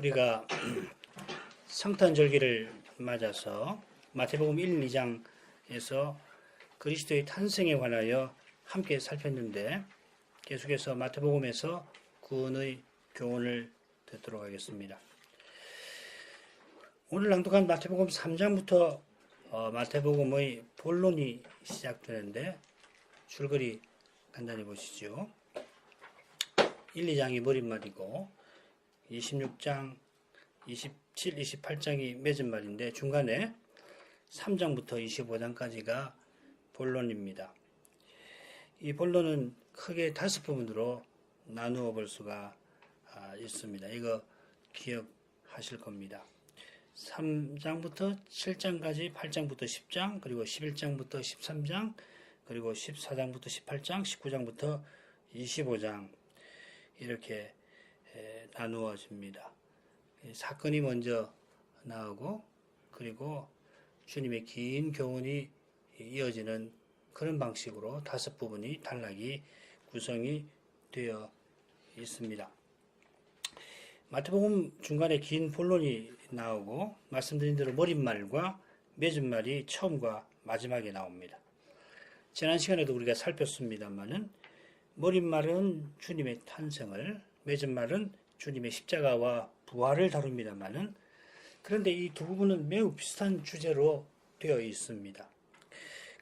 우리가 성탄절기를 맞아서 마태복음 1, 2장에서 그리스도의 탄생에 관하여 함께 살폈는데 계속해서 마태복음에서 구원의 교훈을 듣도록 하겠습니다. 오늘 낭독한 마태복음 3장부터 마태복음의 본론이 시작되는데 줄거리 간단히 보시죠. 1, 2장이 머릿말이고 26장, 27, 28장이 맺은말인데 중간에 3장부터 25장까지가 본론입니다. 이 본론은 크게 5부분으로 나누어 볼 수가 있습니다. 이거 기억하실 겁니다. 3장부터 7장까지 8장부터 10장, 그리고 11장부터 13장, 그리고 14장부터 18장, 19장부터 25장 이렇게 나누어집니다. 사건이 먼저 나오고 그리고 주님의 긴 교훈이 이어지는 그런 방식으로 5부분이 단락이 구성이 되어 있습니다. 마태복음 중간에 긴 본론이 나오고 말씀드린 대로 머릿말과 맺은말이 처음과 마지막에 나옵니다. 지난 시간에도 우리가 살폈습니다만은 머릿말은 주님의 탄생을, 맺은말은 주님의 십자가와 부활을 다룹니다만은 그런데 이 두 부분은 매우 비슷한 주제로 되어 있습니다.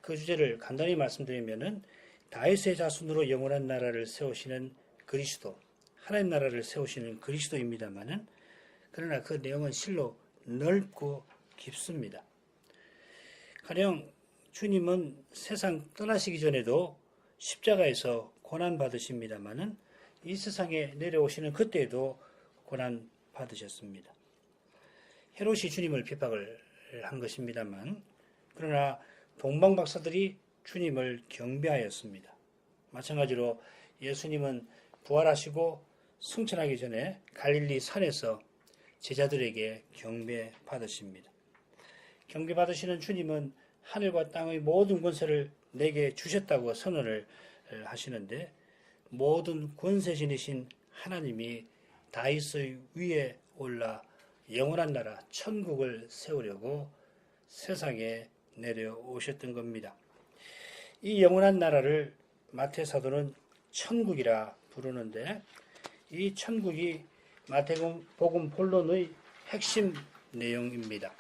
그 주제를 간단히 말씀드리면은 다윗의 자손으로 영원한 나라를 세우시는 그리스도, 하나님 나라를 세우시는 그리스도입니다만은 그러나 그 내용은 실로 넓고 깊습니다. 가령 주님은 세상 떠나시기 전에도 십자가에서 고난 받으십니다만은 이 세상에 내려오시는 그때에도 고난 받으셨습니다. 헤롯이 주님을 핍박을 한 것입니다만 그러나 동방 박사들이 주님을 경배하였습니다. 마찬가지로 예수님은 부활하시고 승천하기 전에 갈릴리 산에서 제자들에게 경배받으십니다. 경배받으시는 주님은 하늘과 땅의 모든 권세를 내게 주셨다고 선언을 하시는데 모든 권세신이신 하나님이 다윗의 위에 올라 영원한 나라 천국을 세우려고 세상에 내려오셨던 겁니다. 이 영원한 나라를 마태 사도는 천국이라 부르는데 이 천국이 마태복음 본론의 핵심 내용입니다.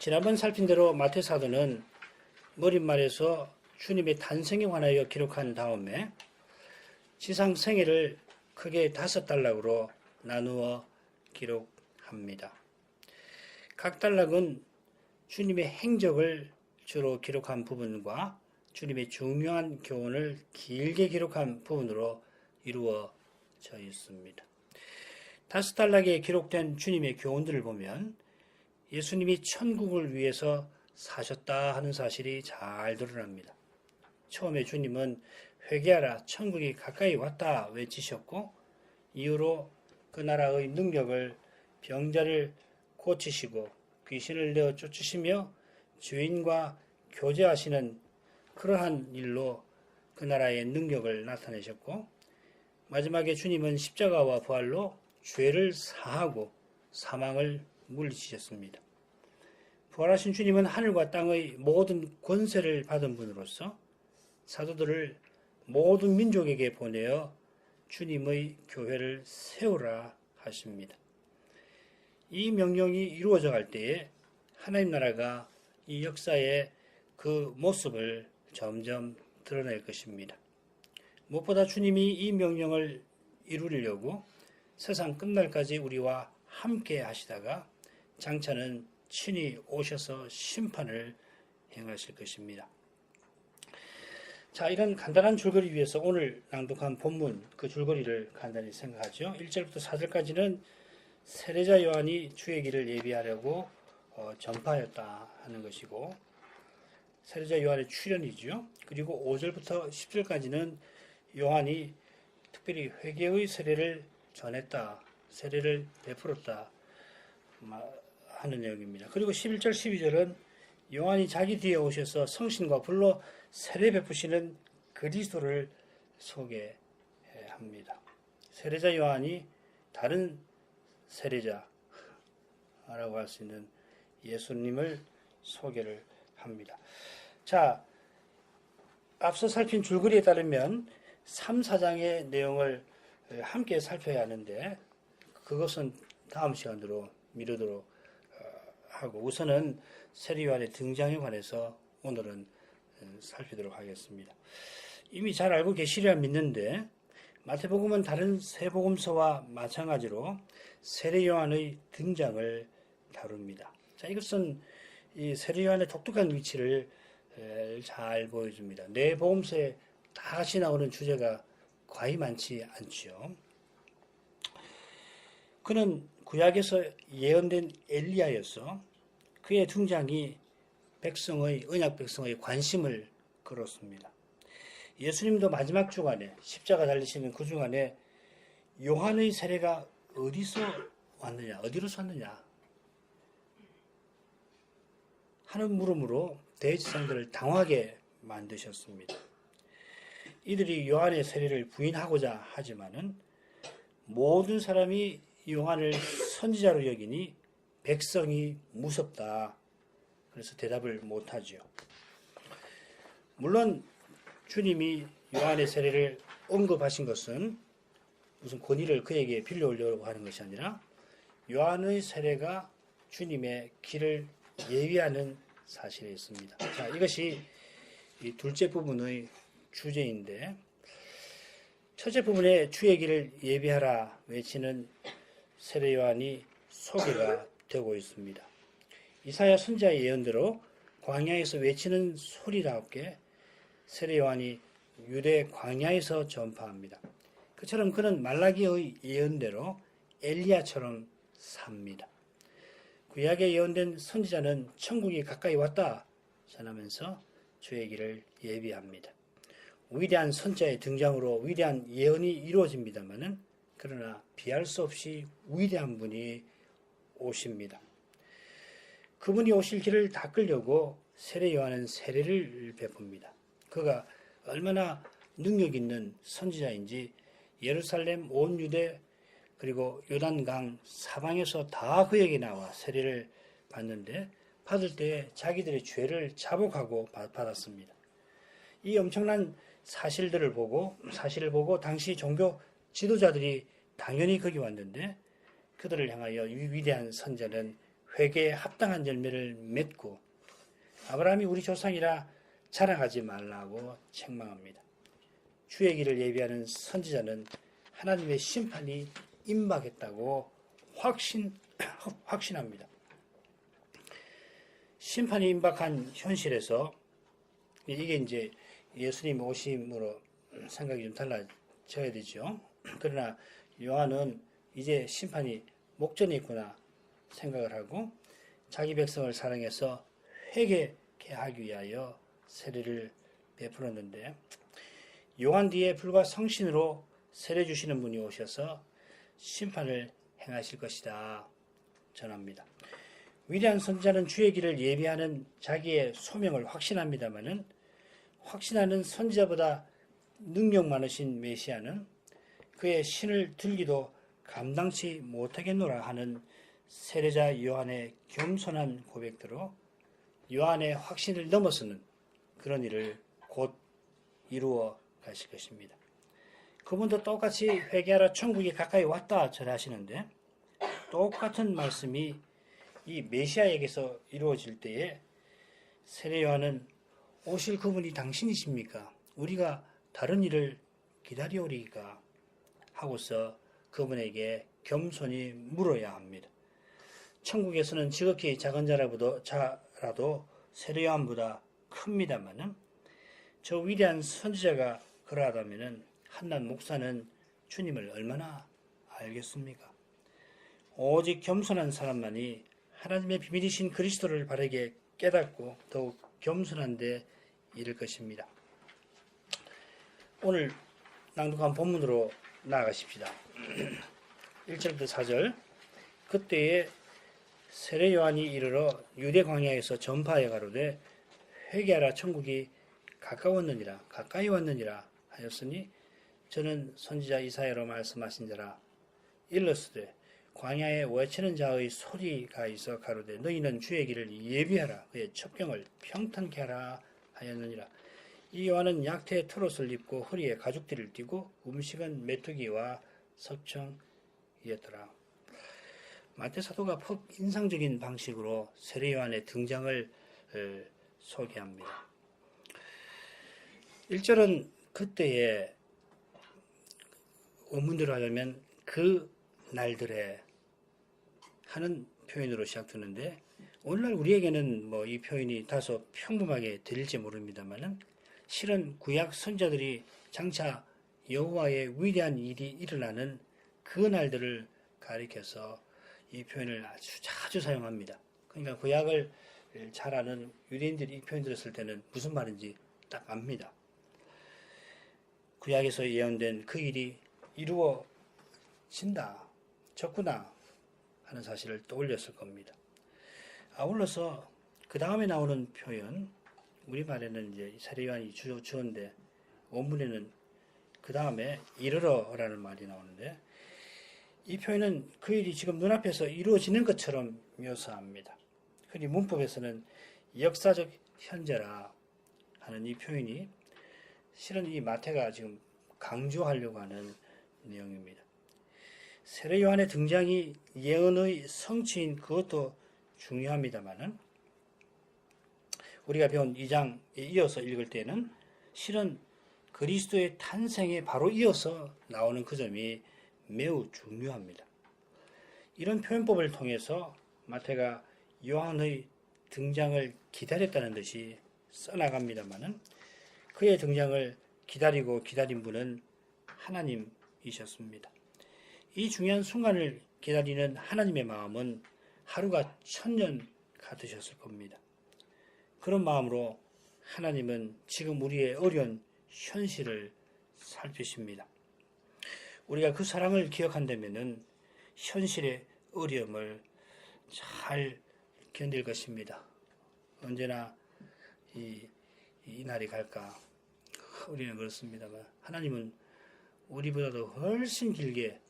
지난번 살핀 대로 마태 사도는 머릿말에서 주님의 탄생에 관하여 기록한 다음에 지상 생애를 크게 5단락으로 나누어 기록합니다. 각 단락은 주님의 행적을 주로 기록한 부분과 주님의 중요한 교훈을 길게 기록한 부분으로 이루어져 있습니다. 5단락에 기록된 주님의 교훈들을 보면 예수님이 천국을 위해서 사셨다 하는 사실이 잘 드러납니다. 처음에 주님은 회개하라 천국이 가까이 왔다 외치셨고 이후로 그 나라의 능력을 병자를 고치시고 귀신을 내어 쫓으시며 주인과 교제하시는 그러한 일로 그 나라의 능력을 나타내셨고 마지막에 주님은 십자가와 부활로 죄를 사하고 사망을 물리치셨습니다. 부활하신 주님은 하늘과 땅의 모든 권세를 받은 분으로서 사도들을 모든 민족에게 보내어 주님의 교회를 세우라 하십니다. 이 명령이 이루어져 갈 때에 하나님 나라가 이 역사의 그 모습을 점점 드러낼 것입니다. 무엇보다 주님이 이 명령을 이루려고 세상 끝날까지 우리와 함께 하시다가 장차는 친히 오셔서 심판을 행하실 것입니다. 자, 이런 간단한 줄거리 위에서 오늘 낭독한 본문 그 줄거리를 간단히 생각하죠. 1절부터 4절까지는 세례자 요한이 주의 길을 예비하려고 전파하였다 하는 것이고 세례자 요한의 출현이죠. 그리고 5절부터 10절까지는 요한이 특별히 회개의 세례를 전했다, 세례를 베풀었다 하는 내용입니다. 그리고 11절, 12절은 요한이 자기 뒤에 오셔서 성신과 불로 세례 베푸시는 그리스도를 소개합니다. 세례자 요한이 다른 세례자라고 할 수 있는 예수님을 소개를 합니다. 자, 앞서 살핀 줄거리에 따르면 3, 4장의 내용을 함께 살펴야 하는데 그것은 다음 시간으로 미루도록 하고 우선은 세례요한의 등장에 관해서 오늘은 살피도록 하겠습니다. 이미 잘 알고 계시리라 믿는데 마태복음은 다른 세 복음서와 마찬가지로 세례요한의 등장을 다룹니다. 자, 이것은 이 세례요한의 독특한 위치를 잘 보여줍니다. 네 복음서에 다 같이 나오는 주제가 거의 많지 않지요. 그는 구약에서 예언된 엘리야였어 그의 등장이 언약 백성의 관심을 끌었습니다. 예수님도 마지막 주간에 십자가 달리시는 그 주간에 요한의 세례가 어디서 왔느냐, 어디로서 왔느냐 하는 물음으로 대지상들을 당하게 만드셨습니다. 이들이 요한의 세례를 부인하고자 하지만은 모든 사람이 요한을 선지자로 여기니 백성이 무섭다. 그래서 대답을 못하죠. 물론 주님이 요한의 세례를 언급하신 것은 무슨 권위를 그에게 빌려오려고 하는 것이 아니라 요한의 세례가 주님의 길을 예비하는 사실에 있습니다. 자, 이것이 이 둘째 부분의 주제인데 첫째 부분에 주의 길을 예비하라 외치는 세례 요한이 소개가 되고 있습니다. 이사야 선지자의 예언대로 광야에서 외치는 소리답게 세례 요한이 유대 광야에서 전파합니다. 그처럼 그는 말라기의 예언대로 엘리야처럼 삽니다. 구약에 예언된 선지자는 천국이 가까이 왔다 전하면서 주의 길을 예비합니다. 위대한 선지자의 등장으로 위대한 예언이 이루어집니다마는 그러나 비할 수 없이 위대한 분이 오십니다. 그분이 오실 길을 닦으려고 세례 요한은 세례를 베풉니다. 그가 얼마나 능력 있는 선지자인지 예루살렘 온 유대 그리고 요단강 사방에서 다 그에게 나와 세례를 받는데 받을 때에 자기들의 죄를 자복하고 받았습니다. 이 엄청난 사실을 보고 당시 종교 지도자들이 당연히 거기 왔는데 그들을 향하여 위대한 선자는 회개에 합당한 열매를 맺고 아브라함이 우리 조상이라 자랑하지 말라고 책망합니다. 주의 길을 예비하는 선지자는 하나님의 심판이 임박했다고 확신합니다. 심판이 임박한 현실에서 이게 이제 예수님 오심으로 생각이 좀 달라져야 되죠. 그러나 요한은 이제 심판이 목전에 있구나 생각을 하고 자기 백성을 사랑해서 회개케 하기 위하여 세례를 베풀었는데 요한 뒤에 불과 성신으로 세례 주시는 분이 오셔서 심판을 행하실 것이다 전합니다. 위대한 선지자는 주의 길을 예비하는 자기의 소명을 확신합니다마는 확신하는 선지자보다 능력 많으신 메시아는 그의 신을 들기도 감당치 못하겠노라 하는 세례자 요한의 겸손한 고백대로 요한의 확신을 넘어서는 그런 일을 곧 이루어 가실 것입니다. 그분도 똑같이 회개하라 천국이 가까이 왔다 전하시는데 똑같은 말씀이 이 메시아에게서 이루어질 때에 세례 요한은 오실 그분이 당신이십니까? 우리가 다른 일을 기다려오리까? 하고서 그분에게 겸손히 물어야 합니다. 천국에서는 지극히 작은 자라도 세례 요한보다 큽니다마는 저 위대한 선지자가 그러하다면은 한낱 목사는 주님을 얼마나 알겠습니까? 오직 겸손한 사람만이 하나님의 비밀이신 그리스도를 바르게 깨닫고 더욱 겸손한 데 이를 것입니다. 오늘 낭독한 본문으로 나아가십시다. 1절부터 4절 그때에 세례 요한이 이르러 유대 광야에서 전파하여 가로되 회개하라 천국이 가까이 왔느니라 하였으니 저는 선지자 이사야로 말씀하신 자라 일렀으되 광야에 외치는 자의 소리가 있어 가로되 너희는 주의 길을 예비하라 그의 첩경을 평탄케 하라 하였느니라. 이 요한은 약태의 트롯을 입고 허리에 가죽띠를 띠고 음식은 메뚜기와 석청이었더라. 마태 사도가 폭 인상적인 방식으로 세례 요한의 등장을 소개합니다. 1절은 그때의 원문대로 하려면 그 날들에 하는 표현으로 시작되는데 오늘날 우리에게는 뭐 이 표현이 다소 평범하게 들릴지 모릅니다만은 실은 구약 선자들이 장차 여호와의 위대한 일이 일어나는 그 날들을 가리켜서 이 표현을 아주 자주 사용합니다. 그러니까 구약을 잘 아는 유대인들이 이 표현 들었을 때는 무슨 말인지 딱 압니다. 구약에서 예언된 그 일이 이루어진다, 졌구나 하는 사실을 떠올렸을 겁니다. 아울러서 그 다음에 나오는 표현, 우리말에는 이제 세례 요한이 주어인데 원문에는 그 다음에 이르러라는 말이 나오는데 이 표현은 그 일이 지금 눈앞에서 이루어지는 것처럼 묘사합니다. 흔히 문법에서는 역사적 현재라 하는 이 표현이 실은 이 마태가 지금 강조하려고 하는 내용입니다. 세례 요한의 등장이 예언의 성취인 그것도 중요합니다만은 우리가 배운 2장에 이어서 읽을 때는 실은 그리스도의 탄생에 바로 이어서 나오는 그 점이 매우 중요합니다. 이런 표현법을 통해서 마태가 요한의 등장을 기다렸다는 듯이 써나갑니다만은 그의 등장을 기다리고 기다린 분은 하나님이셨습니다. 이 중요한 순간을 기다리는 하나님의 마음은 하루가 1000년 같으셨을 겁니다. 그런 마음으로 하나님은 지금 우리의 어려운 현실을 살피십니다. 우리가 그 사랑을 기억한다면 현실의 어려움을 잘 견딜 것입니다. 언제나 이 날이 갈까? 우리는 그렇습니다만 하나님은 우리보다도 훨씬 길게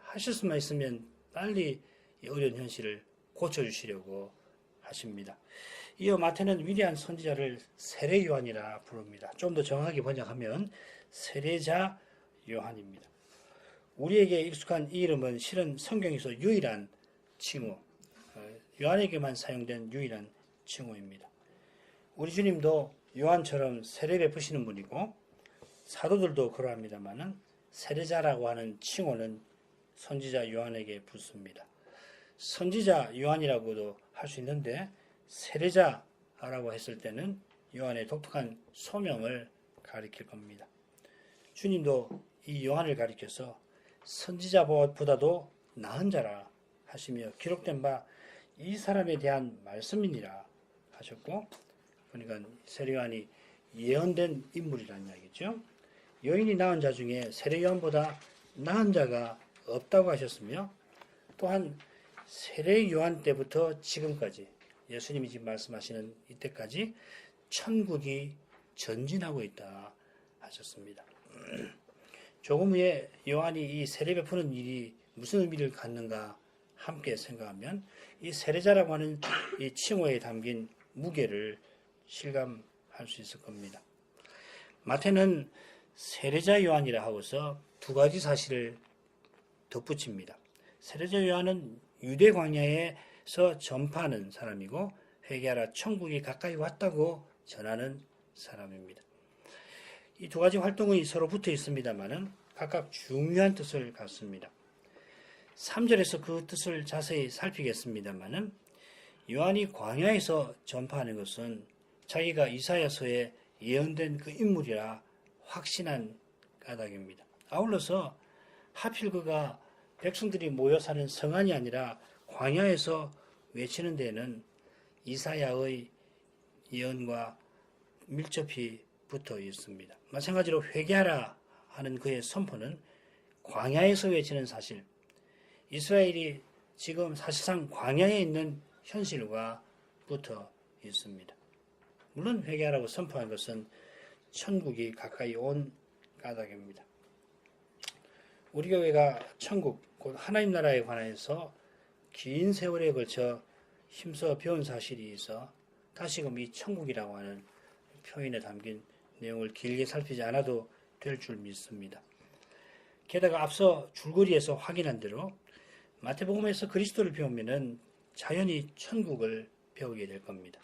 하실 수만 있으면 빨리 이 어려운 현실을 고쳐주시려고 하십니다. 이어 마태는 위대한 선지자를 세례 요한이라 부릅니다. 좀 더 정확하게 번역하면 세례자 요한입니다. 우리에게 익숙한 이 이름은 실은 성경에서 유일한 칭호, 요한에게만 사용된 유일한 칭호입니다. 우리 주님도 요한처럼 세례 베푸시는 분이고 사도들도 그러합니다만은 세례자라고 하는 칭호는 선지자 요한에게 붙습니다. 선지자 요한이라고도 할 수 있는데 세례자라고 했을 때는 요한의 독특한 소명을 가리킬 겁니다. 주님도 이 요한을 가리켜서 선지자보다도 나은 자라 하시며 기록된 바 이 사람에 대한 말씀이니라 하셨고, 그러니까 세례 요한이 예언된 인물이라는 이야기죠. 여인이 낳은 자 중에 세례 요한보다 나은 자가 없다고 하셨으며 또한 세례 요한 때부터 지금까지 예수님이 지금 말씀하시는 이때까지 천국이 전진하고 있다 하셨습니다. 조금 후에 요한이 이 세례 베푸는 일이 무슨 의미를 갖는가 함께 생각하면 이 세례자라고 하는 이 칭호에 담긴 무게를 실감할 수 있을 겁니다. 마태는 세례자 요한이라 하고서 두 가지 사실을 덧붙입니다. 세례자 요한은 유대 광야에서 전파하는 사람이고 회개하라 천국이 가까이 왔다고 전하는 사람입니다. 이 두 가지 활동이 서로 붙어 있습니다만은 각각 중요한 뜻을 갖습니다. 3절에서 그 뜻을 자세히 살피겠습니다만은 요한이 광야에서 전파하는 것은 자기가 이사야서에 예언된 그 인물이라 확신한 까닭입니다. 아울러서 하필 그가 백성들이 모여 사는 성안이 아니라 광야에서 외치는 데에는 이사야의 예언과 밀접히 붙어 있습니다. 마찬가지로 회개하라 하는 그의 선포는 광야에서 외치는 사실, 이스라엘이 지금 사실상 광야에 있는 현실과 붙어 있습니다. 물론 회개하라고 선포한 것은 천국이 가까이 온 까닭입니다. 우리 교회가 천국, 곧 하나님 나라에 관해서 긴 세월에 걸쳐 힘써 배운 사실이 있어 다시금 이 천국이라고 하는 표현에 담긴 내용을 길게 살피지 않아도 될 줄 믿습니다. 게다가 앞서 줄거리에서 확인한 대로 마태복음에서 그리스도를 배우면은 자연히 천국을 배우게 될 겁니다.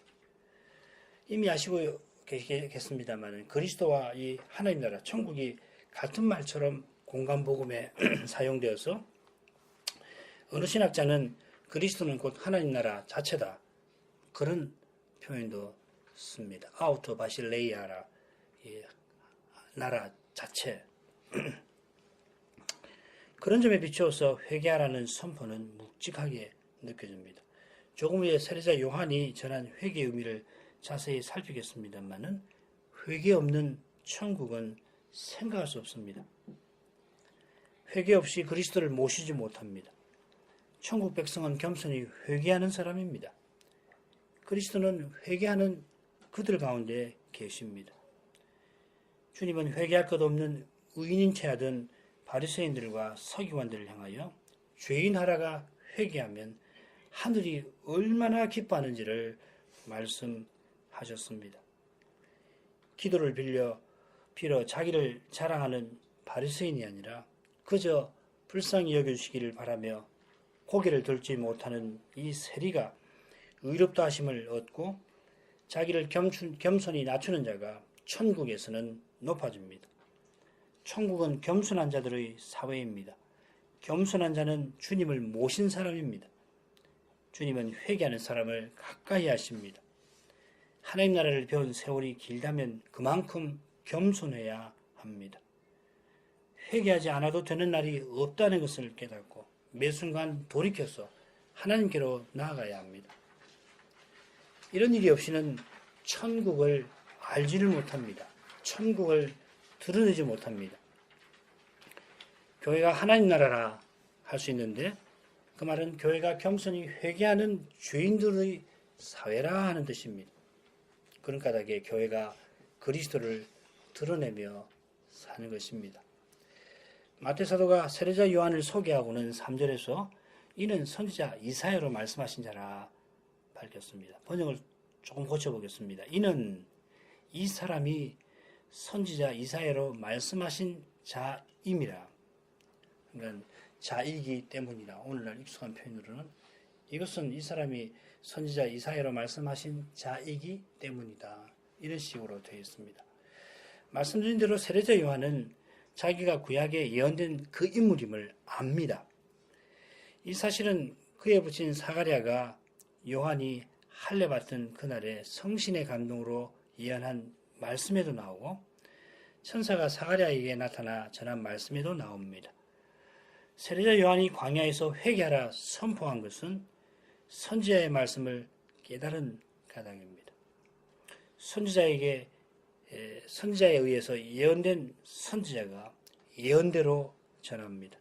이미 아시고 계시겠습니다만 그리스도와 이 하나님 나라, 천국이 같은 말처럼 공간복음에 사용되어서 어느 신학자는 그리스도는 곧 하나님 나라 자체다. 그런 표현도 씁니다. 아우터 바실레이아라, 나라 자체. 그런 점에 비추어서 회개하라는 선포는 묵직하게 느껴집니다. 조금 후에 세례자 요한이 전한 회개의 의미를 자세히 살피겠습니다만은 회개 없는 천국은 생각할 수 없습니다. 회개 없이 그리스도를 모시지 못합니다. 천국 백성은 겸손히 회개하는 사람입니다. 그리스도는 회개하는 그들 가운데 계십니다. 주님은 회개할 것 없는 의인인 채 하던 바리새인들과 서기관들을 향하여 죄인하라가 회개하면 하늘이 얼마나 기뻐하는지를 말씀하셨습니다. 기도를 빌어 자기를 자랑하는 바리새인이 아니라 그저 불쌍히 여겨주시기를 바라며 고개를 들지 못하는 이 세리가 의롭다 하심을 얻고 자기를 겸손히 낮추는 자가 천국에서는 높아집니다. 천국은 겸손한 자들의 사회입니다. 겸손한 자는 주님을 모신 사람입니다. 주님은 회개하는 사람을 가까이 하십니다. 하나님 나라를 배운 세월이 길다면 그만큼 겸손해야 합니다. 회개하지 않아도 되는 날이 없다는 것을 깨닫고 매 순간 돌이켜서 하나님께로 나아가야 합니다. 이런 일이 없이는 천국을 알지를 못합니다. 천국을 드러내지 못합니다. 교회가 하나님 나라라 할 수 있는데 그 말은 교회가 겸손히 회개하는 죄인들의 사회라 하는 뜻입니다. 그런 까닭에 교회가 그리스도를 드러내며 사는 것입니다. 마태 사도가 세례자 요한을 소개하고는 3절에서 이는 선지자 이사야로 말씀하신 자라 밝혔습니다. 번역을 조금 고쳐보겠습니다. 이는 이 사람이 선지자 이사야로 말씀하신 자임이라. 그러니까 자이기 때문이라. 오늘날 익숙한 표현으로는 이것은 이 사람이 선지자 이사야로 말씀하신 자이기 때문이다. 이런 식으로 되어 있습니다. 말씀드린 대로 세례자 요한은 자기가 구약에 예언된 그 인물임을 압니다. 이 사실은 그에 붙인 사가랴가 요한이 할례 받던 그날에 성신의 감동으로 예언한 말씀에도 나오고 천사가 사가랴에게 나타나 전한 말씀에도 나옵니다. 세례자 요한이 광야에서 회개하라 선포한 것은 선지자의 말씀을 깨달은 까닭입니다. 선지자에 의해서 예언된 선지자가 예언대로 전합니다.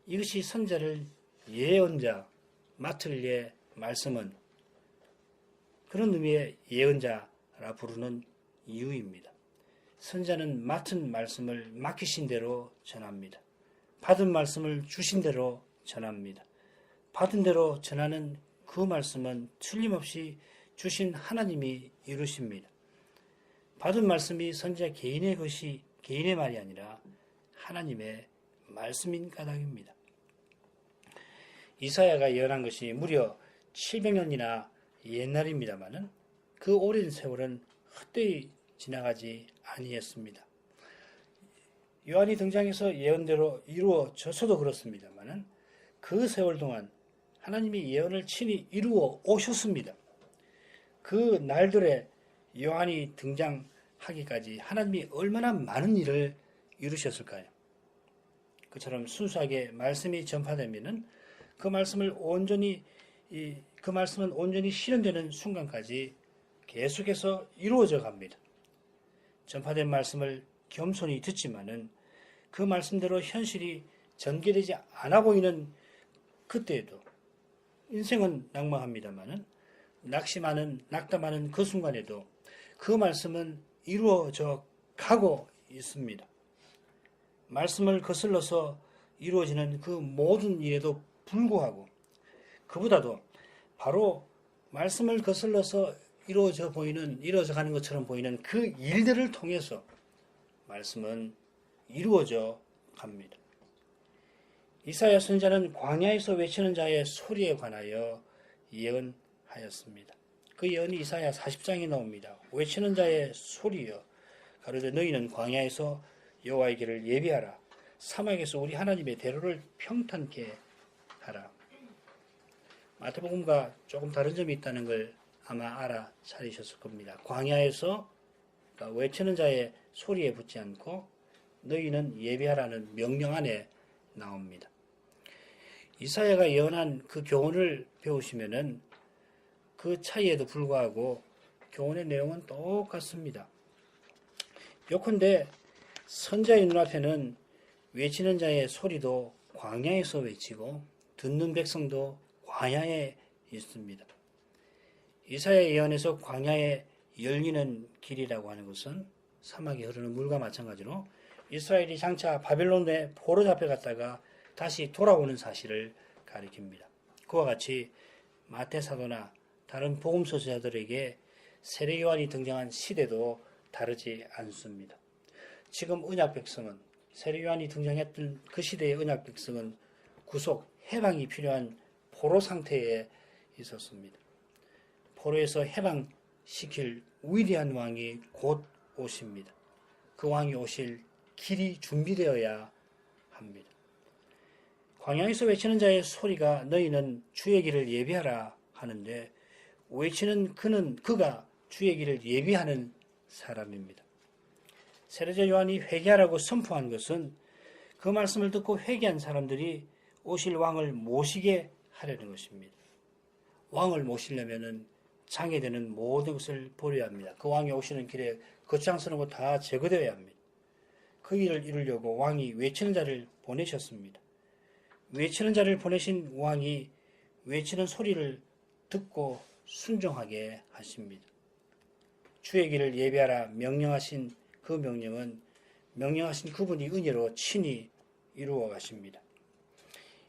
이것이 선지자를 예언자, 마틀리의 말씀은 그런 의미의 예언자라 부르는 이유입니다. 선지자는 맡은 말씀을 맡기신 대로 전합니다. 받은 말씀을 주신 대로 전합니다. 받은 대로 전하는 그 말씀은 틀림없이 주신 하나님이 이루십니다. 받은 말씀이 선지자 개인의 말이 아니라 하나님의 말씀인 까닭입니다. 이사야가 예언한 것이 무려 700년이나 옛날입니다마는 그 오랜 세월은 헛되이 지나가지 아니했습니다. 요한이 등장해서 예언대로 이루어져서도 그렇습니다마는 그 세월 동안 하나님이 예언을 친히 이루어 오셨습니다. 그 날들에 요한이 등장하기까지 하나님이 얼마나 많은 일을 이루셨을까요? 그처럼 순수하게 말씀이 전파되면은 그 말씀은 온전히 실현되는 순간까지 계속해서 이루어져 갑니다. 전파된 말씀을 겸손히 듣지만은 그 말씀대로 현실이 전개되지 않아 보이는 그때에도 인생은 낭망합니다마는 낙담하는 그 순간에도 그 말씀은 이루어져 가고 있습니다. 말씀을 거슬러서 이루어지는 그 모든 일에도 불구하고 그보다도 바로 말씀을 거슬러서 이루어져 가는 것처럼 보이는 그 일들을 통해서 말씀은 이루어져 갑니다. 이사야 선지자는 광야에서 외치는 자의 소리에 관하여 예언하였습니다. 그 예언이 이사야 40장에 나옵니다. 외치는 자의 소리여 가로되 너희는 광야에서 여호와의 길을 예비하라. 사막에서 우리 하나님의 대로를 평탄케 하라. 마태복음과 조금 다른 점이 있다는 걸 아마 알아차리셨을 겁니다. 광야에서 외치는 자의 소리에 붙지 않고 너희는 예비하라는 명령 안에 나옵니다. 이사야가 예언한 그 교훈을 배우시면은 그 차이에도 불구하고 교훈의 내용은 똑같습니다. 요컨대 선자의 눈앞에는 외치는 자의 소리도 광야에서 외치고 듣는 백성도 광야에 있습니다. 이사야 예언에서 광야에 열리는 길이라고 하는 것은 사막에 흐르는 물과 마찬가지로 이스라엘이 장차 바벨론에 포로 잡혀갔다가 다시 돌아오는 사실을 가리킵니다. 그와 같이 마태 사도나 다른 복음서 저자들에게 세례 요한이 등장한 시대도 다르지 않습니다. 지금 언약 백성은 세례 요한이 등장했던 그 시대의 언약 백성은 구속 해방이 필요한 포로 상태에 있었습니다. 포로에서 해방시킬 위대한 왕이 곧 오십니다. 그 왕이 오실 길이 준비되어야 합니다. 광야에서 외치는 자의 소리가 너희는 주의 길을 예비하라 하는데 외치는 그가 주의 길을 예비하는 사람입니다. 세례자 요한이 회개하라고 선포한 것은 그 말씀을 듣고 회개한 사람들이 오실 왕을 모시게 하려는 것입니다. 왕을 모시려면 장애되는 모든 것을 버려야 합니다. 그 왕이 오시는 길에 거창스러운 거 다 제거되어야 합니다. 그 일을 이루려고 왕이 외치는 자를 보내셨습니다. 외치는 자를 보내신 왕이 외치는 소리를 듣고 순종하게 하십니다. 주의 길을 예비하라 명령하신 그 명령은 명령하신 그분이 은혜로 친히 이루어 가십니다.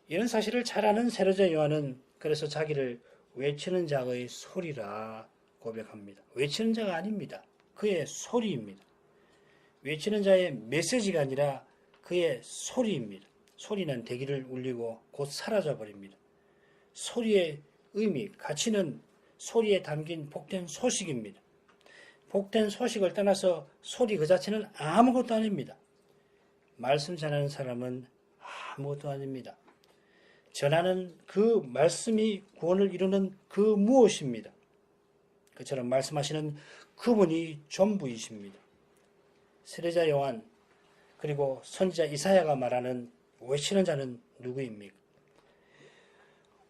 이런 사실을 잘 아는 세례자 요한은 그래서 자기를 외치는 자의 소리라 고백합니다. 외치는 자가 아닙니다. 그의 소리입니다. 외치는 자의 메시지가 아니라 그의 소리입니다. 소리는 대기를 울리고 곧 사라져 버립니다. 소리의 의미, 가치는 소리에 담긴 복된 소식입니다. 복된 소식을 떠나서 소리 그 자체는 아무것도 아닙니다. 말씀 전하는 사람은 아무것도 아닙니다. 전하는 그 말씀이 구원을 이루는 그 무엇입니다. 그처럼 말씀하시는 그분이 전부이십니다. 세례자 요한 그리고 선지자 이사야가 말하는 외치는 자는 누구입니까?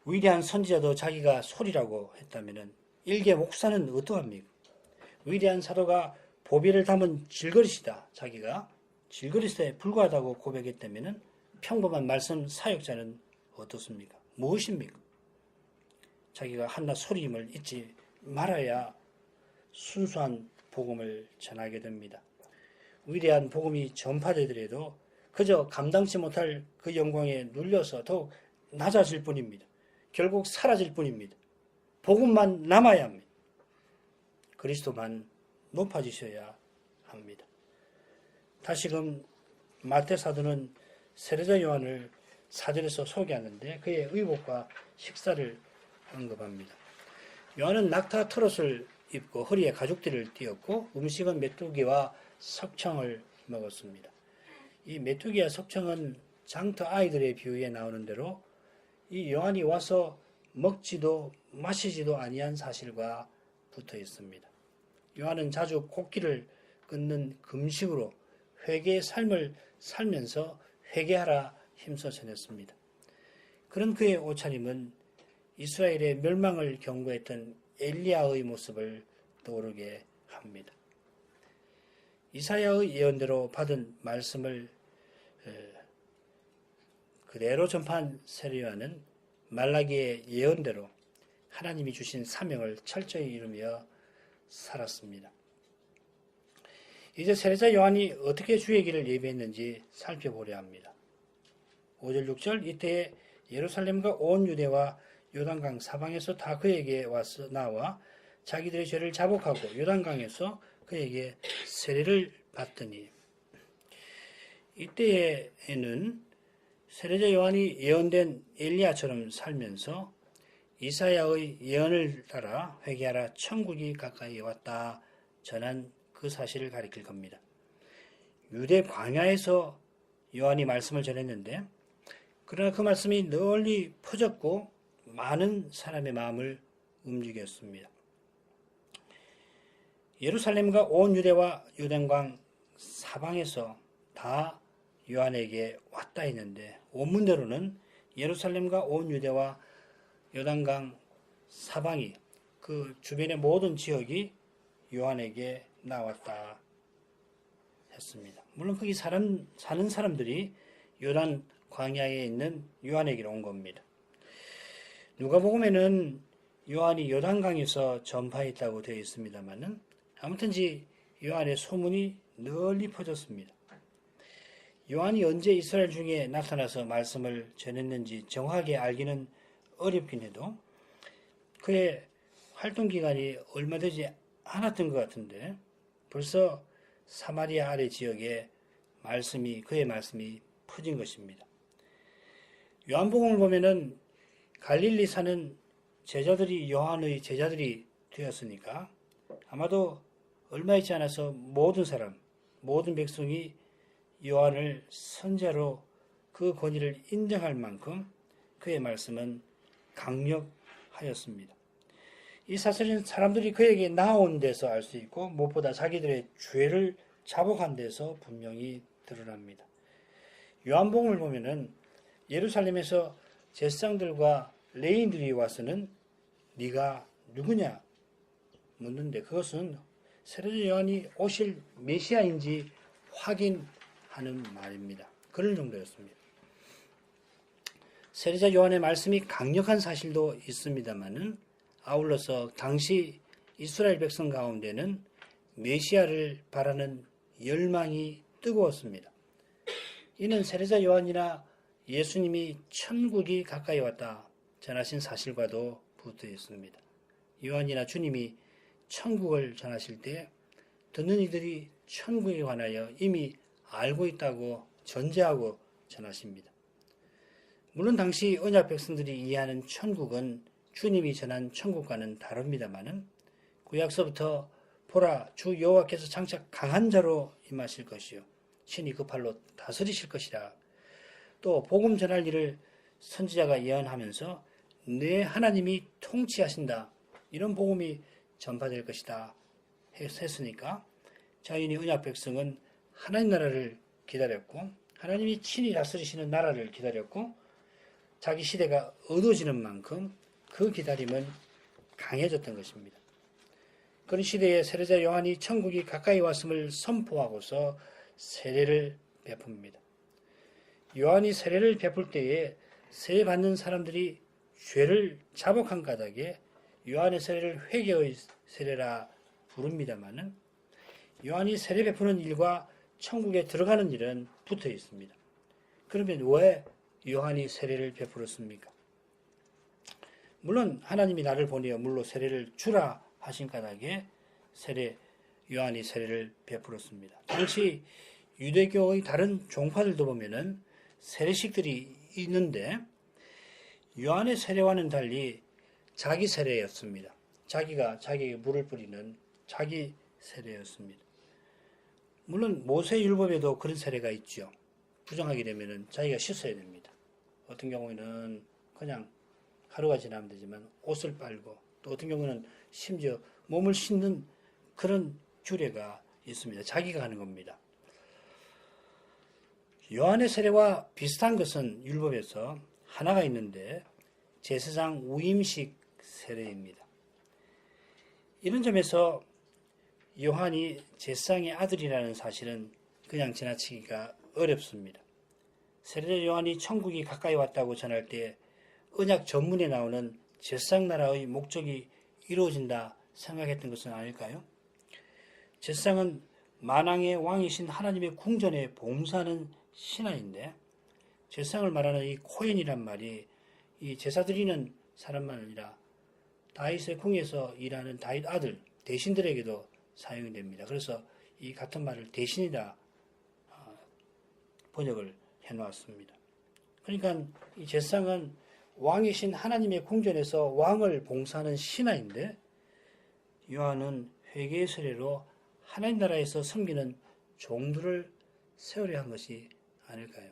위대한 선지자도 자기가 소리라고 했다면 일개 목사는 어떠합니까? 위대한 사도가 보배를 담은 질그릇이다. 자기가 질그릇에 불과하다고 고백했다면 평범한 말씀 사역자는 어떻습니까? 무엇입니까? 자기가 한낱 소리임을 잊지 말아야 순수한 복음을 전하게 됩니다. 위대한 복음이 전파되더라도 그저 감당치 못할 그 영광에 눌려서 더욱 낮아질 뿐입니다. 결국 사라질 뿐입니다. 복음만 남아야 합니다. 그리스도만 높아지셔야 합니다. 다시금 마태 사도는 세례자 요한을 사절에서 소개하는데 그의 의복과 식사를 언급합니다. 요한은 낙타 트롯을 입고 허리에 가죽띠를 띄었고 음식은 메뚜기와 석청을 먹었습니다. 이 메뚜기와 석청은 장터 아이들의 비유에 나오는 대로 이 요한이 와서 먹지도 마시지도 아니한 사실과 붙어 있습니다. 요한은 자주 곡기를 끊는 금식으로 회개의 삶을 살면서 회개하라 힘써 전했습니다. 그런 그의 옷차림은 이스라엘의 멸망을 경고했던 엘리야의 모습을 떠오르게 합니다. 이사야의 예언대로 받은 말씀을 그대로 전파한 세례 요한은 말라기의 예언대로 하나님이 주신 사명을 철저히 이루며 살았습니다. 이제 세례자 요한이 어떻게 주의 길을 예비했는지 살펴보려 합니다. 5절 6절 이때에 예루살렘과 온 유대와 요단강 사방에서 다 그에게 와서 나와 자기들의 죄를 자복하고 요단강에서 그에게 세례를 받더니 이때에는 세례자 요한이 예언된 엘리야처럼 살면서 이사야의 예언을 따라 회개하라 천국이 가까이 왔다 전한 그 사실을 가리킬 겁니다. 유대 광야에서 요한이 말씀을 전했는데 그러나 그 말씀이 널리 퍼졌고 많은 사람의 마음을 움직였습니다. 예루살렘과 온 유대와 요단강 사방에서 다 요한에게 왔다 했는데 원문대로는 예루살렘과 온 유대와 요단강 사방이 그 주변의 모든 지역이 요한에게 나왔다 했습니다. 물론 거기 사는 사람들이 요단 광야에 있는 요한에게로 온 겁니다. 누가복음에는 요한이 요단강에서 전파했다고 되어 있습니다만은 아무튼지 요한의 소문이 널리 퍼졌습니다. 요한이 언제 이스라엘 중에 나타나서 말씀을 전했는지 정확하게 알기는 어렵긴 해도 그의 활동 기간이 얼마 되지 않았던 것 같은데 벌써 사마리아 아래 지역에 그의 말씀이 퍼진 것입니다. 요한복음을 보면은 갈릴리 사는 제자들이 요한의 제자들이 되었으니까 아마도 얼마 있지 않아서 모든 백성이 요한을 선자로 그 권위를 인정할 만큼 그의 말씀은 강력하였습니다. 이 사실은 사람들이 그에게 나온 데서 알 수 있고 무엇보다 자기들의 죄를 자복한 데서 분명히 드러납니다. 요한복음을 보면은 예루살렘에서 제사장들과 레위인들이 와서는 네가 누구냐 묻는데 그것은 세례자 요한이 오실 메시아인지 확인하는 말입니다. 그럴 정도였습니다. 세례자 요한의 말씀이 강력한 사실도 있습니다만은 아울러서 당시 이스라엘 백성 가운데는 메시아를 바라는 열망이 뜨거웠습니다. 이는 세례자 요한이나 예수님이 천국이 가까이 왔다 전하신 사실과도 붙어 있습니다. 요한이나 주님이 천국을 전하실 때 듣는 이들이 천국에 관하여 이미 알고 있다고 전제하고 전하십니다. 물론 당시 언약 백성들이 이해하는 천국은 주님이 전한 천국과는 다릅니다마는 구약서부터 보라 주 여호와께서 장차 강한 자로 임하실 것이요 신이 그 팔로 다스리실 것이라. 또 복음 전할 일을 선지자가 예언하면서 내 하나님이 통치하신다. 이런 복음이 전파될 것이다 했으니까 자연히 언약 백성은 하나님 나라를 기다렸고 하나님이 친히 다스리시는 나라를 기다렸고 자기 시대가 어두워지는 만큼 그 기다림은 강해졌던 것입니다. 그런 시대에 세례자 요한이 천국이 가까이 왔음을 선포하고서 세례를 베풉니다. 요한이 세례를 베풀 때에 세례 받는 사람들이 죄를 자복한 까닭에 요한의 세례를 회개의 세례라 부릅니다마는 요한이 세례 베푸는 일과 천국에 들어가는 일은 붙어 있습니다. 그러면 왜 요한이 세례를 베풀었습니까? 물론 하나님이 나를 보내어 물로 세례를 주라 하신 까닭에 요한이 세례를 베풀었습니다. 당시 유대교의 다른 종파들도 보면은 세례식들이 있는데 요한의 세례와는 달리 자기 세례였습니다. 자기가 자기에게 물을 뿌리는 자기 세례였습니다. 물론 모세율법에도 그런 세례가 있죠. 부정하게 되면은 자기가 씻어야 됩니다. 어떤 경우에는 그냥 하루가 지나면 되지만 옷을 빨고 또 어떤 경우는 심지어 몸을 씻는 그런 규례가 있습니다. 자기가 하는 겁니다. 요한의 세례와 비슷한 것은 율법에서 하나가 있는데 제사장 우임식 세례입니다. 이런 점에서 요한이 제사장의 아들이라는 사실은 그냥 지나치기가 어렵습니다. 세례자 요한이 천국이 가까이 왔다고 전할 때 언약 전문에 나오는 제사장 나라의 목적이 이루어진다 생각했던 것은 아닐까요? 제사장은 만왕의 왕이신 하나님의 궁전에 봉사하는 신하인데 제사장을 말하는 이 코헨이란 말이 이 제사 드리는 사람만 아니라 다윗의 궁에서 일하는 다윗 아들 대신들에게도 사용이 됩니다. 그래서 이 같은 말을 대신이다 번역을 해놓았습니다. 그러니까 이 제사장은 왕이신 하나님의 궁전에서 왕을 봉사하는 신하인데 요한은 회개의 세례로 하나님 나라에서 섬기는 종들을 세우려 한 것이 아닐까요?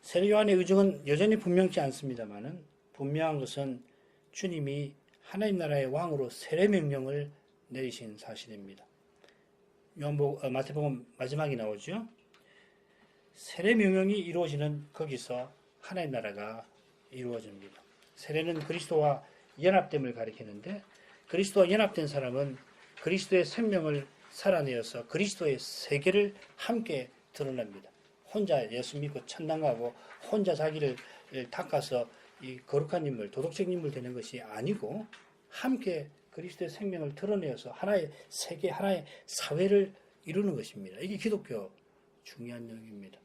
세례 요한의 의중은 여전히 분명치 않습니다만은 분명한 것은 주님이 하나님 나라의 왕으로 세례 명령을 내리신 사실입니다. 마태복음 마지막에 나오죠. 세례 명령이 이루어지는 거기서 하나님 나라가 이루어집니다. 세례는 그리스도와 연합됨을 가리키는데 그리스도와 연합된 사람은 그리스도의 생명을 살아내어서 그리스도의 세계를 함께 드러냅니다. 혼자 예수 믿고 천당 가고 혼자 자기를 닦아서 이 거룩한 인물, 도덕적 인물 되는 것이 아니고 함께 그리스도의 생명을 드러내어서 하나의 세계, 하나의 사회를 이루는 것입니다. 이게 기독교 중요한 영역입니다.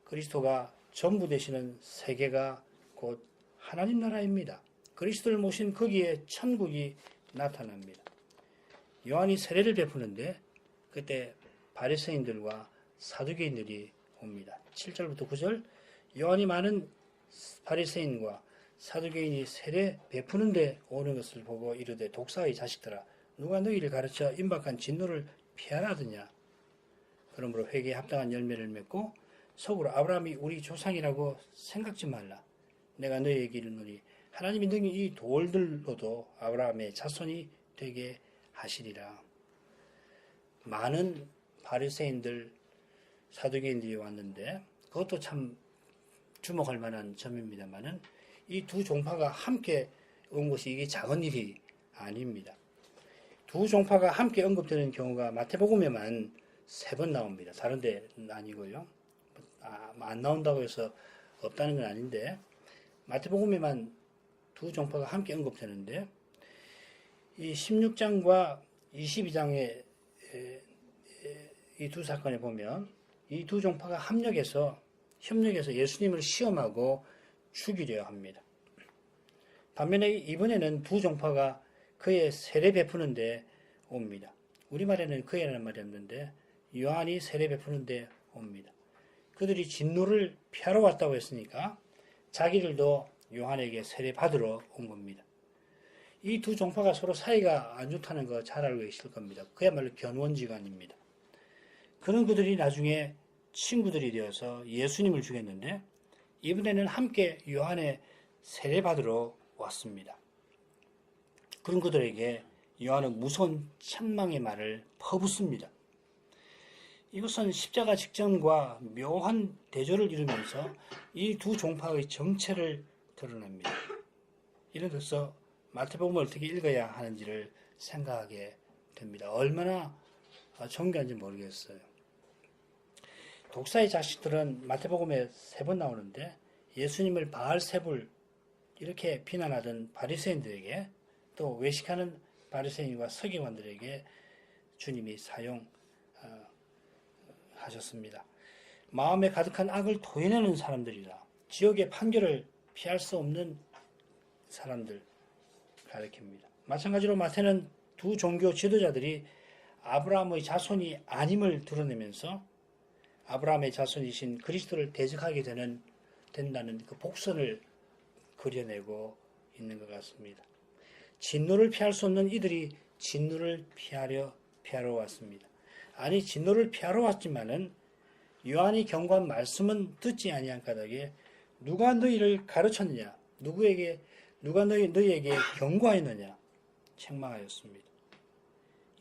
그리스도가 전부 되시는 세계가 곧 하나님 나라입니다. 그리스도를 모신 거기에 천국이 나타납니다. 요한이 세례를 베푸는데 그때 바리새인들과 사두개인들이 옵니다. 7절부터 9절 요한이 많은 바리새인과 사두개인이 세례 베푸는데 오는 것을 보고 이르되 독사의 자식들아 누가 너희를 가르쳐 임박한 진노를 피하라더냐. 그러므로 회개에 합당한 열매를 맺고 속으로 아브라함이 우리 조상이라고 생각지 말라. 내가 너희에게 이르노니 하나님이 능히 이 돌들로도 아브라함의 자손이 되게 하시리라. 많은 바리새인들, 사두개인들이 왔는데 그것도 참 주목할 만한 점입니다만은 이 두 종파가 함께 온 것이 이게 작은 일이 아닙니다. 두 종파가 함께 언급되는 경우가 마태복음에만 3번 나옵니다. 다른 데는 아니고요. 안 나온다고 해서 없다는 건 아닌데 마태복음에만 두 종파가 함께 언급되는데 이 16장과 22장의 이 두 사건에 보면 이 두 종파가 협력해서 예수님을 시험하고 죽이려 합니다. 반면에 이번에는 두 종파가 그의 세례 베푸는데 옵니다. 우리말에는 그의라는 말이 없는데 요한이 세례 베푸는데 옵니다. 그들이 진노를 피하러 왔다고 했으니까 자기들도 요한에게 세례 받으러 온 겁니다. 이 두 종파가 서로 사이가 안 좋다는 거 잘 알고 계실 겁니다. 그야말로 견원지간입니다. 그런 그들이 나중에 친구들이 되어서 예수님을 죽였는데 이번에는 함께 요한의 세례 받으러 왔습니다. 그런 그들에게 요한은 무서운 책망의 말을 퍼붓습니다. 이것은 십자가 직전과 묘한 대조를 이루면서 이 두 종파의 정체를 드러냅니다. 이런 데서 마태복음을 어떻게 읽어야 하는지를 생각하게 됩니다. 얼마나 정교한지 모르겠어요. 독사의 자식들은 마태복음에 3번 나오는데 예수님을 바알세불 이렇게 비난하던 바리새인들에게 또 외식하는 바리새인과 서기관들에게 주님이 사용하셨습니다. 마음에 가득한 악을 토해내는 사람들이라 지옥의 판결을 피할 수 없는 사람들 가리킵니다. 마찬가지로 마태는 두 종교 지도자들이 아브라함의 자손이 아님을 드러내면서 아브라함의 자손이신 그리스도를 대적하게 된다는 그 복선을 그려내고 있는 것 같습니다. 진노를 피할 수 없는 이들이 진노를 피하러 왔습니다. 아니 진노를 피하러 왔지만은 요한이 경고한 말씀은 듣지 아니한 까닭에 누가 너희를 가르쳤느냐? 누가 너희에게 경고하였느냐? 책망하였습니다.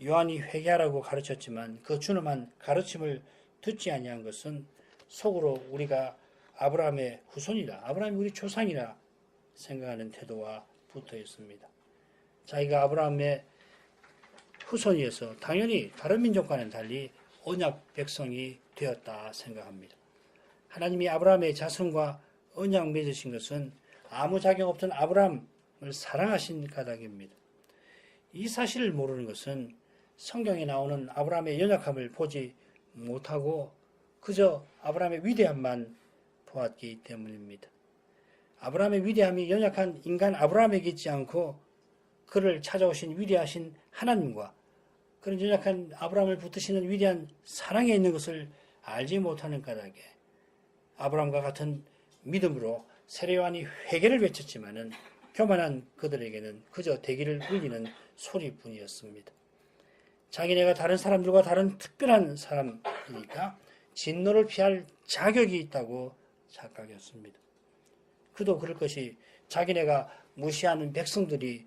요한이 회개하라고 가르쳤지만 그 준엄한 가르침을 듣지 아니한 것은 속으로 우리가 아브라함의 후손이다. 아브라함이 우리 조상이라 생각하는 태도와 붙어 있습니다. 자기가 아브라함의 후손이어서 당연히 다른 민족과는 달리 언약 백성이 되었다 생각합니다. 하나님이 아브라함의 자손과 언약 맺으신 것은 아무 자격 없던 아브라함을 사랑하신 까닭입니다. 이 사실을 모르는 것은 성경에 나오는 아브라함의 연약함을 보지 못하고 그저 아브라함의 위대함만 보았기 때문입니다. 아브라함의 위대함이 연약한 인간 아브라함에게 있지 않고 그를 찾아오신 위대하신 하나님과 그런 연약한 아브라함을 붙드시는 위대한 사랑에 있는 것을 알지 못하는 까닭에 아브라함과 같은 믿음으로 세례요한이 회개를 외쳤지만은 교만한 그들에게는 그저 대기를 울리는 소리뿐이었습니다. 자기네가 다른 사람들과 다른 특별한 사람이니까 진노를 피할 자격이 있다고 착각했습니다. 그도 그럴 것이 자기네가 무시하는 백성들이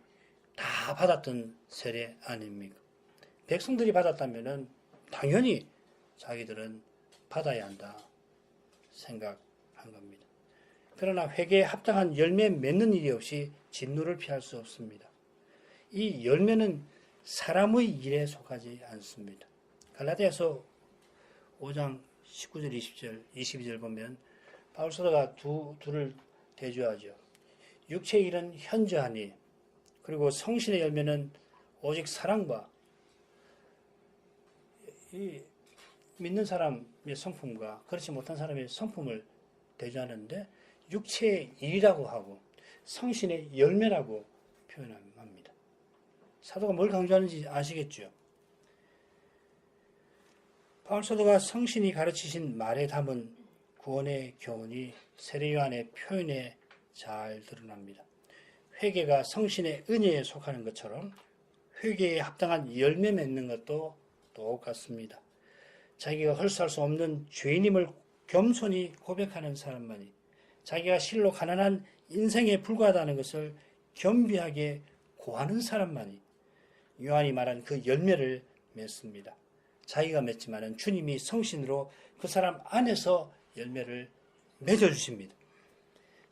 다 받았던 세례 아닙니까? 백성들이 받았다면 당연히 자기들은 받아야 한다 생각한 겁니다. 그러나 회개에 합당한 열매 맺는 일이 없이 진노를 피할 수 없습니다. 이 열매는 사람의 일에 속하지 않습니다. 갈라디아서 5장 19절 20절 22절 보면 바울 사도가 둘을 대조하죠. 육체의 일은 현저하니 그리고 성신의 열매는 오직 사랑과 이 믿는 사람의 성품과 그렇지 못한 사람의 성품을 대조하는데 육체의 일이라고 하고 성신의 열매라고 표현합니다. 사도가 뭘 강조하는지 아시겠죠? 바울 사도가 성신이 가르치신 말에 담은 구원의 교훈이 세례 요한의 표현에 잘 드러납니다. 회개가 성신의 은혜에 속하는 것처럼 회개에 합당한 열매 맺는 것도 똑같습니다. 자기가 헐수할 수 없는 죄인임을 겸손히 고백하는 사람만이 자기가 실로 가난한 인생에 불과하다는 것을 겸비하게 고하는 사람만이 요한이 말한 그 열매를 맺습니다. 자기가 맺지만은 주님이 성신으로 그 사람 안에서 열매를 맺어주십니다.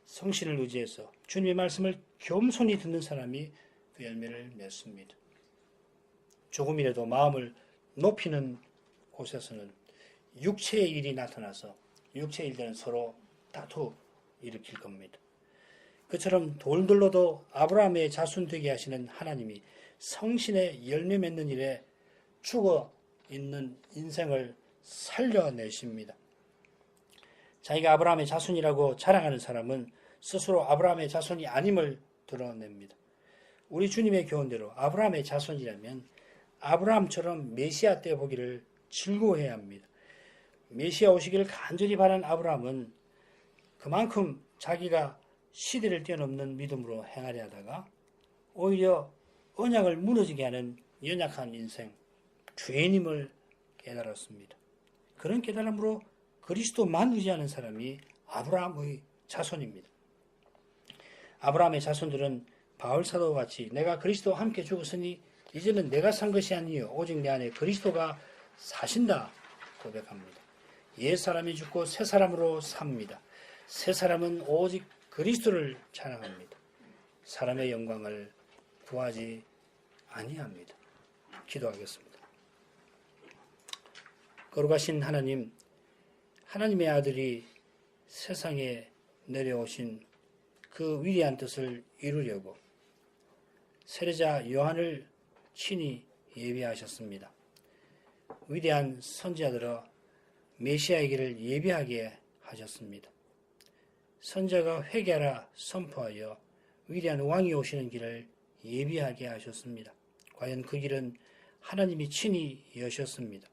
성신을 의지해서 주님의 말씀을 겸손히 듣는 사람이 그 열매를 맺습니다. 조금이라도 마음을 높이는 곳에서는 육체의 일이 나타나서 육체의 일들은 서로 다투 일으킬 겁니다. 그처럼 돌들로도 아브라함의 자손 되게 하시는 하나님이 성신의 열매 맺는 일에 죽어 있는 인생을 살려내십니다. 자기가 아브라함의 자손이라고 자랑하는 사람은 스스로 아브라함의 자손이 아님을 드러냅니다. 우리 주님의 교훈대로 아브라함의 자손이라면 아브라함처럼 메시아 때 보기를 즐거워해야 합니다. 메시아 오시기를 간절히 바라는 아브라함은 그만큼 자기가 시대를 뛰어넘는 믿음으로 행하려 하다가 오히려 언약을 무너지게 하는 연약한 인생, 죄인임을 깨달았습니다. 그런 깨달음으로 그리스도만 의지하는 사람이 아브라함의 자손입니다. 아브라함의 자손들은 바울 사도와 같이 내가 그리스도와 함께 죽었으니 이제는 내가 산 것이 아니요 오직 내 안에 그리스도가 사신다 고백합니다. 옛 사람이 죽고 새 사람으로 삽니다. 새 사람은 오직 그리스도를 찬양합니다. 사람의 영광을 구하지 아니합니다. 기도하겠습니다. 거룩하신 하나님, 하나님의 아들이 세상에 내려오신 그 위대한 뜻을 이루려고 세례자 요한을 친히 예비하셨습니다. 위대한 선지자들어 메시아의 길을 예비하게 하셨습니다. 선자가 회개하라 선포하여 위대한 왕이 오시는 길을 예비하게 하셨습니다. 과연 그 길은 하나님이 친히 여셨습니다.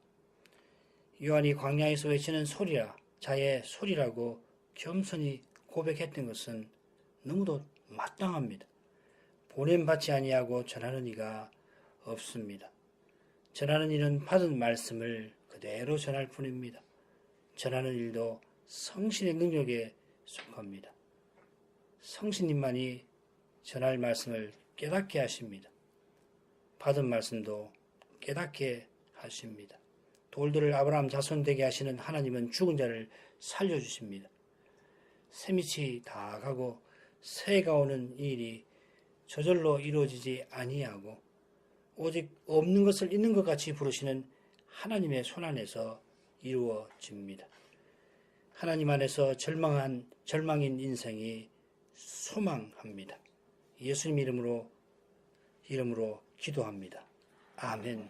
요한이 광야에서 외치는 소리라 자의 소리라고 겸손히 고백했던 것은 너무도 마땅합니다. 보냄받지 아니하고 전하는 이가 없습니다. 전하는 일은 받은 말씀을 그대로 전할 뿐입니다. 전하는 일도 성신의 능력에 속합니다. 성신님만이 전할 말씀을 깨닫게 하십니다. 받은 말씀도 깨닫게 하십니다. 돌들을 아브라함 자손 되게 하시는 하나님은 죽은 자를 살려주십니다. 새밑이 다 가고 새해가 오는 일이 저절로 이루어지지 아니하고 오직 없는 것을 있는 것 같이 부르시는 하나님의 손안에서 이루어집니다. 하나님 안에서 절망인 인생이 소망합니다. 예수님 이름으로 기도합니다. 아멘.